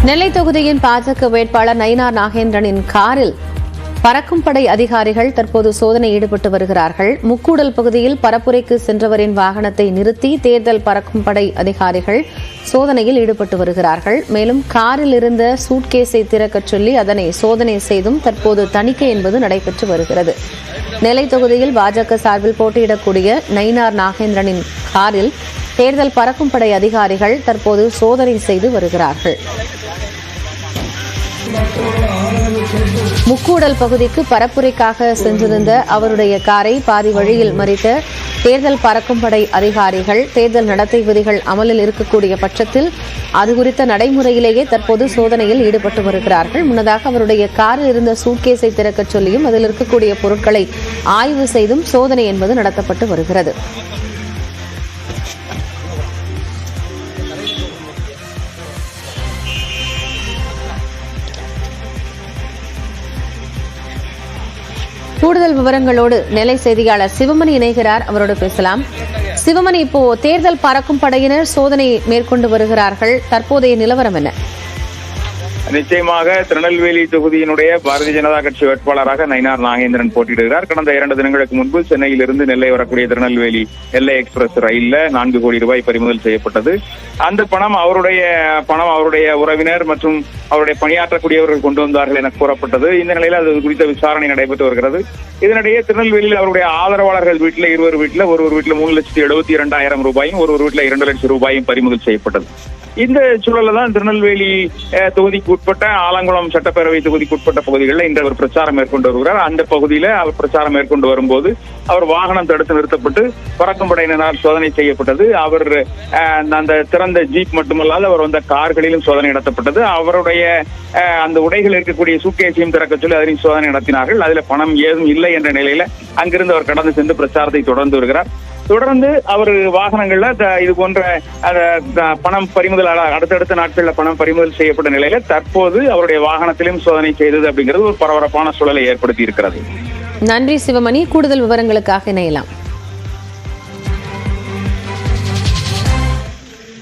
நெல்லை தொகுதியின் பாஜக வேட்பாளர் நயினார் நாகேந்திரனின் காரில் பறக்கும் படை அதிகாரிகள் தற்போது சோதனை ஈடுபட்டு வருகிறார்கள். முக்கூடல் பகுதியில் பரப்புரைக்கு சென்றவரின் வாகனத்தை நிறுத்தி தேர்தல் பறக்கும் படை அதிகாரிகள் சோதனையில் ஈடுபட்டு வருகிறார்கள். மேலும் காரில் இருந்த சூட்கேஸை திறக்கச் சொல்லி அதனை சோதனை செய்தும் தற்போது தணிக்கை என்பது நடைபெற்று வருகிறது. நெல்லை தொகுதியில் பாஜக சார்பில் போட்டியிடக்கூடிய நயினார் நாகேந்திரனின் காரில் தேர்தல் பறக்கும் படை அதிகாரிகள் தற்போது சோதனை செய்து வருகிறார்கள். முக்கூடல் பகுதிக்கு பரப்புரைக்காக சென்றிருந்த அவருடைய காரை பாதி வழியில் மறித்த தேர்தல் பறக்கும் படை அதிகாரிகள் தேர்தல் நடத்தை விதிகள் அமலில் இருக்கக்கூடிய பட்சத்தில் அது குறித்த நடைமுறையிலேயே தற்போது சோதனையில் ஈடுபட்டு வருகிறார்கள். முன்னதாக அவருடைய காரில் இருந்த சூட்கேஸை திறக்கச் சொல்லியும் அதில் இருக்கக்கூடிய பொருட்களை ஆய்வு செய்தும் சோதனை என்பது நடத்தப்பட்டு வருகிறது. கூடுதல் விவரங்களோடு நெல்லை செய்தியாளர் சிவமணி இணைகிறார். அவரோடு பேசலாம். சிவமணி, இப்போ தேர்தல் பறக்கும் படையினர் சோதனை மேற்கொண்டு வருகிறார்கள். தற்போதைய நிலவரம் என்ன? நிச்சயமாக திருநெல்வேலி தொகுதியினுடைய பாரதிய ஜனதா கட்சி வேட்பாளராக நயினார் நாகேந்திரன் போட்டியிடுகிறார். கடந்த 2 தினங்களுக்கு முன்பு சென்னையிலிருந்து நெல்லை வரக்கூடிய திருநெல்வேலி நெல்லை எக்ஸ்பிரஸ் ரயில்ல 4 கோடி ரூபாய் பறிமுதல் செய்யப்பட்டது. அந்த பணம் அவருடைய உறவினர் மற்றும் அவருடைய பணியாற்றக்கூடியவர்கள் கொண்டு வந்தார்கள் என கூறப்பட்டது. இந்த நிலையில் அது குறித்த விசாரணை நடைபெற்று வருகிறது. இதனிடையே திருநெல்வேலியில் அவருடைய ஆதரவாளர்கள் வீட்டில் ஒருவர் வீட்டில் 3,72,000 ரூபாயும் ஒருவர் வீட்டில் 2 லட்சம் ரூபாயும் பறிமுதல் செய்யப்பட்டது. இந்த சூழல்ல தான் திருநெல்வேலி தொகுதிக்கு உட்பட்ட ஆலங்குளம் சட்டப்பேரவை தொகுதிக்கு உட்பட்ட பகுதிகளில் இன்று அவர் பிரச்சாரம் மேற்கொண்டு வருகிறார். அந்த பகுதியில அவர் பிரச்சாரம் மேற்கொண்டு வரும்போது அவர் வாகனம் தடுத்து நிறுத்தப்பட்டு பறக்கும் படையினரால் சோதனை செய்யப்பட்டது. அவர் அந்த திறந்த ஜீப் மட்டுமல்லாது அவர் வந்த கார்களிலும் சோதனை நடத்தப்பட்டது. அவருடைய அந்த உடைகள் இருக்கக்கூடிய சூட்கேஸையும் திறக்க சொல்லி அதனையும் சோதனை நடத்தினார்கள். அதுல பணம் ஏதும் இல்லை என்ற நிலையில அங்கிருந்து அவர் கடந்து சென்று பிரச்சாரத்தை தொடர்ந்து வருகிறார். தொடர்ந்து அவர் வாகனங்கள்ல இது போன்ற பணம் பறிமுதல் அடுத்தடுத்த நாட்கள்ல பணம் பறிமுதல் செய்யப்பட்ட நிலையில தற்போது அவருடைய வாகனத்திலும் சோதனை செய்தது அப்படிங்கிறது ஒரு பரபரப்பான சூழலை ஏற்படுத்தி இருக்கிறது. நன்றி சிவமணி. கூடுதல் விவரங்களுக்காக இணையலாம்.